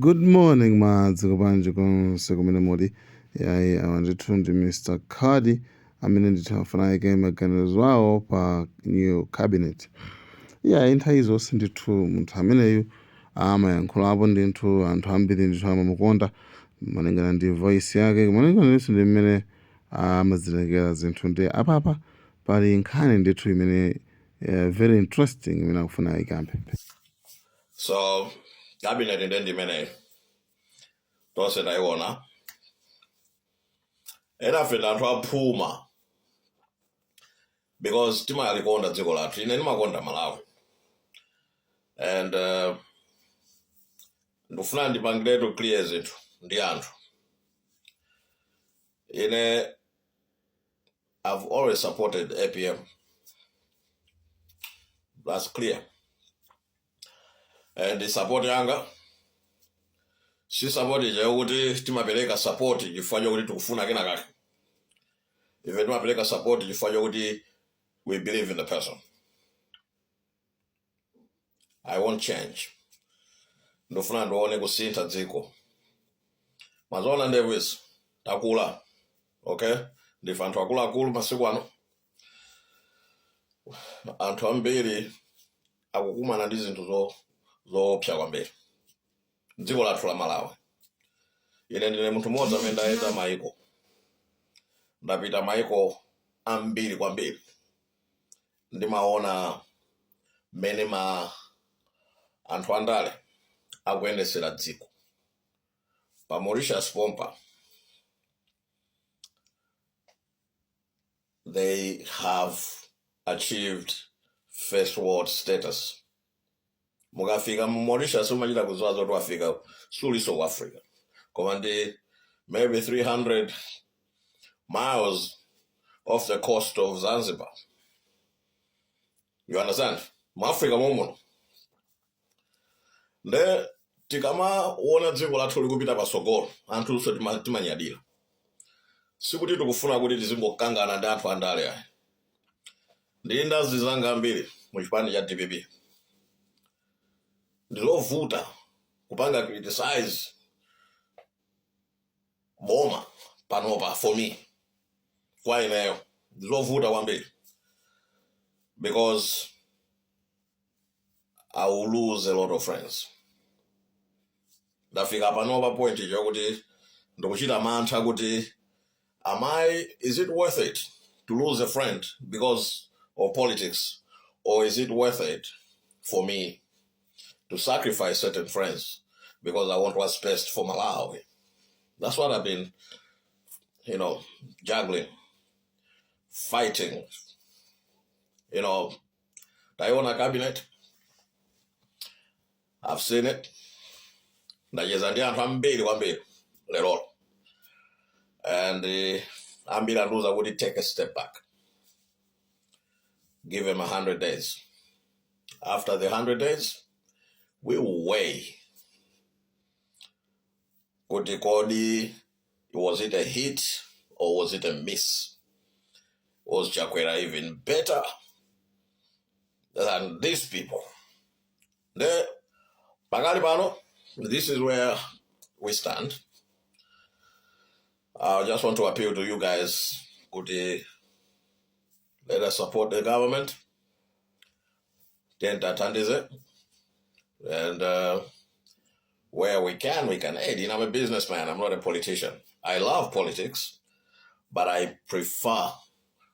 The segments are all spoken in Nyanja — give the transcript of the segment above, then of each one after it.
Good morning, madzikabanje konsekumene muli. Yayi awandithundi Mr Khad amene ndithafuna ike maganizo awo pa new cabinet. Yayi nthawi zonse ndithu munthu ameneyu amayankhulapo ndithu anthu ambiri ndithu amamukonda malingana ndi voice yake malingana ndithu ndi mmene amazilengera zinthu ndi apapa pali nkhani ndithu imene very interesting imene akufuna ikambe. So cabinet ndi imene tonse ndayiona enafe anthu aphuma because timalikonda dziko lathu. Ine ndimakonda Malawi and ndifuna ndipangiretu clear zinthu ndi anthu. I've always supported APM. That's clear. And the support yanga si support ija kuti timapereka support chifukwa kuti tikufuna kena kake. Ife timapereka support chifukwa kuti we believe in the person. I won't change. Ndofuna ndione kusintha dziko. Mazona ndewis takula. Okay? Ndife anthu akulu masiku ano. Anthu ambiri akukumana ndi zinthu zoopsa kwambiri. Dziko lathu la Malawi. Ine ndine munthu mmodzi amene ndayenda maiko. Ndapita maiko ambiri kwambiri. Ndimaona mmene anthu andale akuyendesera dziko. Pa Mauritius pompa they have achieved first world status. Mukafika Mauritius umachita kuzowa zoti wafika suliso ku Africa. Koma ndi maybe 300 miles off the coast of Zanzibar. You understand? Mu Africa momuno. Nde tikamaona dziko lathu likupita pasogolo, anthu timanyadira. Sikuti tikufuna kuti tizingokangana ndi anthu andale ayi. Ndi ndazi zanga ambiri mu chipani cha DPP. Ndizovuta kupanga criticize boma panopa for me. Kwa ineyo ndizovuta kwambiri. Because I will lose a lot of friends. Ndafika panopa point yokuti ndikuchita mantha kuti is it worth it to lose a friend because of politics, or is it worth it for me to sacrifice certain friends because I want what's best for Malawi? That's what I've been, juggling, fighting. Diona cabinet, I've seen it. Ndajezandia ambiri kwambiri lero. And ambiri anduza would take a step back. Give him 100 days. After the 100 days, we will weigh. Kotikodi, was it a hit or was it a miss? Was Chakwera even better than these people? This is where we stand. I just want to appeal to you guys. Let us support the government. And where we can aid. I'm a businessman. I'm not a politician. I love politics, but I prefer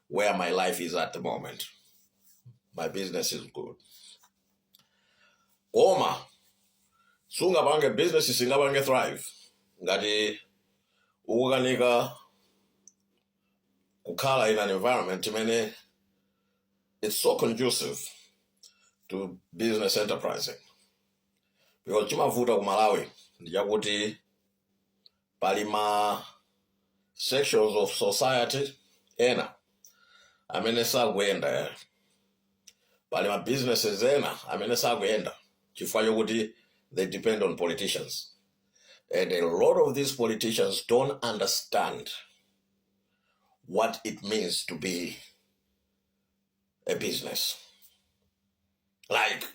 where my life is at the moment. My business is good. Oma, sunga bange business singa bange thrive. Ngati uganika kukala in an environment mene it's so conducive to business enterprising. Because chimavuta ku Malawi ndiyakuti palima sections of society ena amene sagwenda. Palima businesses ena amene sagwenda chifukwa chokuti they depend on politicians. And a lot of these politicians don't understand what it means to be a business. Like,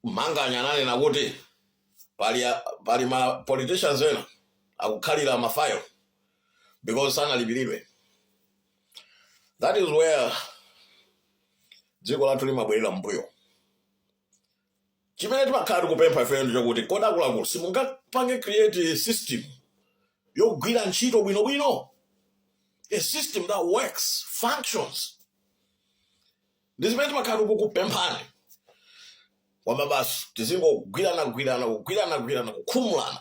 manga nyanani nakuti pali ma politicians ena akukhalira mafayo because sana libilidwe. That is where dziko lathu limabwerera mbuyo. Chimene timakhala tikupempha ife ndi chokuti kodi akuluakulu simungapange create a system yogwira ntchito bwinobwino, a system that works, functions. Ndi zimene timakhala tikukupemphani kwamba basi tizingogwirana kukhumulana.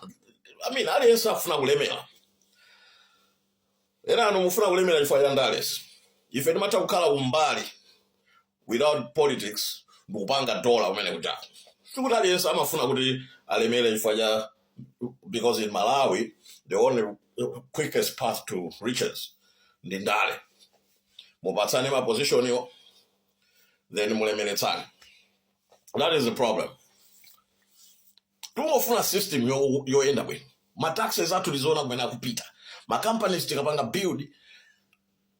I mean, aliyense afuna kulemera. Ena anu mufuna kulemera chifukwa cha ndalesi. Ife timatha kukhala umbali without politics ndikupanga dola umene kuja. Sikuti aliyense amafuna kuti alemere chifukwa cha, because in Malawi the only quickest path to riches ndi ndale. Mupatsane ma position yo, then mulemeretsane. That is the problem. Tumofuna system yo enda bwino. Ma taxes atu lizona kumene akupita. Ma companies tikapanga build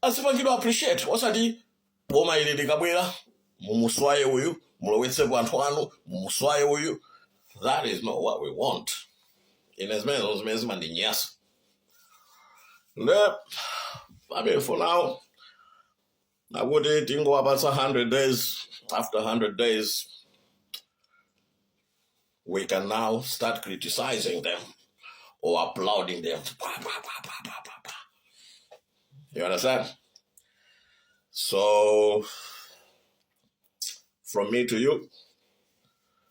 asipangidwa appreciate. Osati boma ile likabwera mumuswaye uyu, mulowetsepo anthu anu, mumuswaye uyu. That is not what we want. In as many as mandinyasa. I mean, for now, I would go about 100 days. After 100 days, we can now start criticizing them or applauding them. You understand? So, from me to you,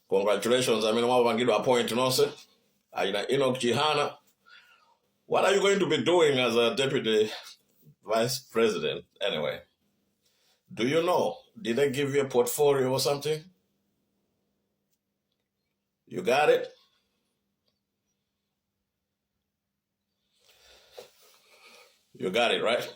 congratulations. I mean, I'm going to give a point, you know, sir. Enoch Jihana, what are you going to be doing as a deputy vice president anyway? Do you know? Did they give you a portfolio or something? You got it? You got it, right?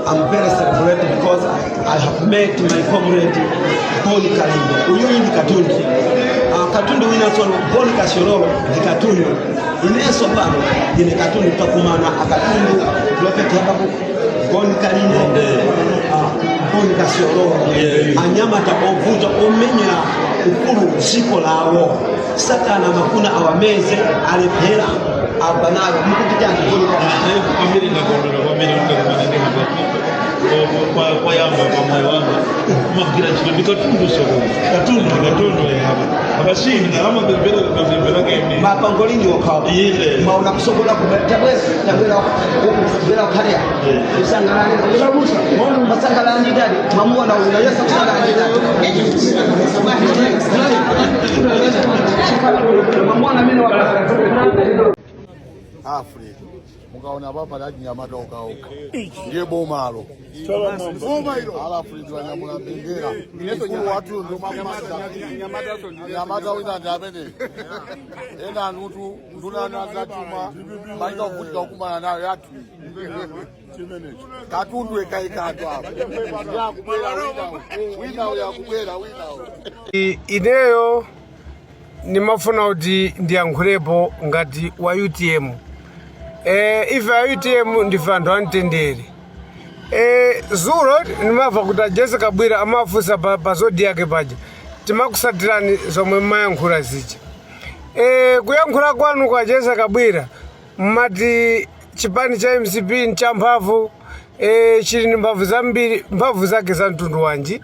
I'm very celebrated because I have met my comrade Boni Kalimbo. Uyu ndi Katundu. Katundu wina solo Boni Kashororo ndi Katundu. Ineso bano ndi Katundu takumana Katundu prophet yababu Boni Kalimbo. Boni Kashororo. Anyama takovuta omenya ukulu siko lawo. Satana makuna awameze alepera abanayo mukutijana Boni Kalimbo. Kwambiri ndakondora kwambiri kwa yamba kwa moyo wangu magira chito ndikatundu soko katundu hapa abashini na ama bebera game mapangolini wakao ile mauna kusokola kubera kharia usangalani kubera musa mwana masangalani dadi mamuona unaweza kusangalani dadi mamuona mimi wakati Afrika mukaona baba la nyamata ukauka ndiye bomalo boma hilo alafu ndio nyamula bendera ineso watu ndio nyamata wina ndamene ena nutu nduna nazatuma maika kuvutika kumana nayo yatu Katundu ekaikatwa hapo ya kubwera wina ineyo nimafuna kuti ndiyankhulepo ngati wa UTM. Ife a UTM ndife anthu amtendere. Zulo nimamva kuti Jesse Kabwira amafunsa pa zodi yake paja. Timakusatirani zomwe mmayankhula zicha. Kuyankhula kwanu kwa Jesse Kabwira mmati chipani cha MCP nchamphamvu, chili ndi mphamvu zambiri, mphamvu zake za mtundu wanji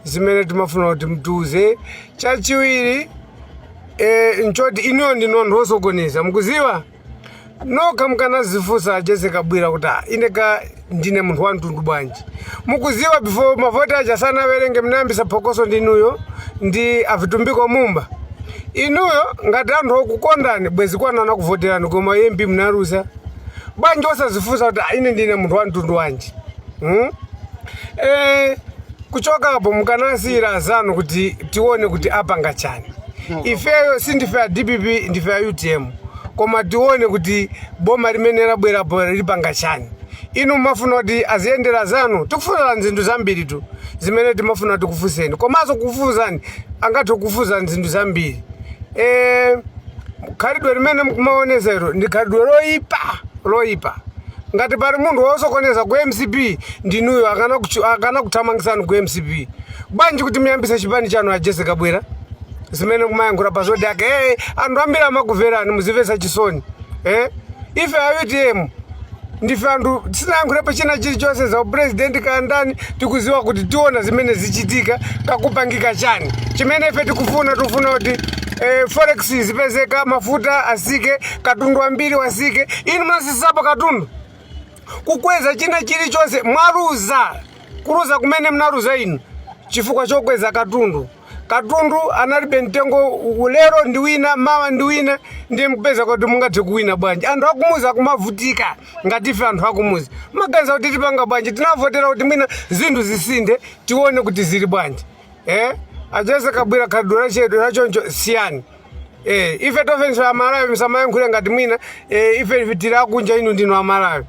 zimene timafuna kuti mtuze. Chachiwiri nchoti iniyo ndino anthu osokoneza mukuziwa nokha mukanazifunsa Jesse Kabwira kuti ineka ndine munthu wa mtundu bwanji mukuziwa before mavoti aja sanawerenge mnayambisa phokoso ndinuyo ndi avitumbiko mumba inuyo ngati anthu okukondani bwezi kwanana kuvoterani koma MP mnaruza bwanji osazifunsa kuti ine ndine munthu wa mtundu wanji. Kuchokapo mukanasiyira azanu kuti tione kuti apanga chani. Ifeyo sindife a DPP ndife a UTM koma tione kuti boma limene labwerapo lipanga chani. Inu mafuna kuti aziyendera zanu tikufuna nzindu zambiri tu zimene timafuna tikufuseni komanso kufuzani angathe kufuza nzindu zambiri. Khalidwe limene mukumaonezero ndi khalidwe loyipa ngati pali munthu wosokoneza ku MCP ndinuyo akana kuthamangisani ku MCP. Bwanji kuti muyambise chipani chanu a Jesse Kabwera zimene kumayankhula pa zodi ake anthu ambiri amakuverani muzimvetsa chisoni. Ife a UTM ndife anthu tisinayankhule pa china chilichonse za upresident kandani tikuziwa kuti tiona zimene zichitika kakupangika chani. Chimene ife tufuna kuti forex zipezeka, mafuta asike, katundu ambiri wasike. Inu mnasisapo katundu kukweza china chilichonse mwaruza kuruza kumene mnaruza inu chifukwa chokweza katundu. Katundu analibe mtengo lero ndi wina mawa ndi wina ndiye mupeza kuti mungathe kuwina bwanji. Anthu akumuzi akumavutika ngati ife anthu akumuzi maganiza kuti tipanga bwanji tinavotera kuti mwina zinthu zisinde tione kuti zili bwanji. A Jesse Kabwera kadura chedu nachoncho siyani. Ife tofenso amalawi msamayankhule ngati mwina ife tira kunja inu ndinu amalawi.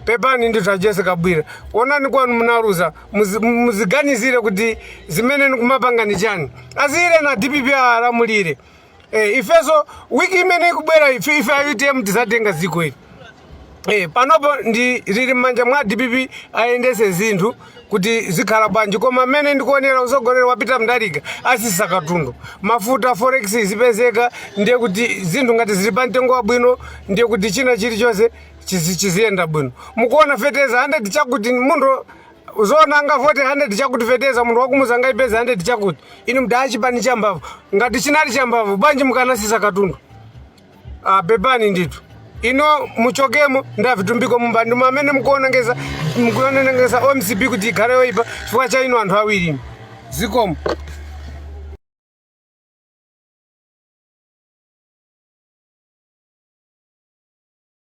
Pepani ndi a Jesse Kabwera. Onani kwanu munaruza muziganizire kuti zimene nikumapanga ni chani. Azire na DPP alamulire. Ifeso wiki imene ikubwera ife a UTM tizatenga ziko ili. Panopo ndi lili manja mwa DPP ayendese zinthu kuti zikhala bwanji koma mene ndikuonera usogolera wapita mdalika asisa katundu. Mafuta forex zipezeka ndiye kuti zinthu ngati zili pa mtengo wabwino ndiye kuti china chilichonse chiziyenda bwino. Mukuona feteza 100 chakuti munthu uzona angavote 100 chakuti feteza munthu wakumuza ngaipeza 100 chakuti. Inu mdaya chipani chambavu ngati chinali chambavu bwanji mukanasisa katundu. Pepani nditu. Ino muchokemo ndavitumbiko mumbandi mwamene mukuonengeza OMCP kuti ikhale yoipa chifukwa cha ino anthu awiri zikomo.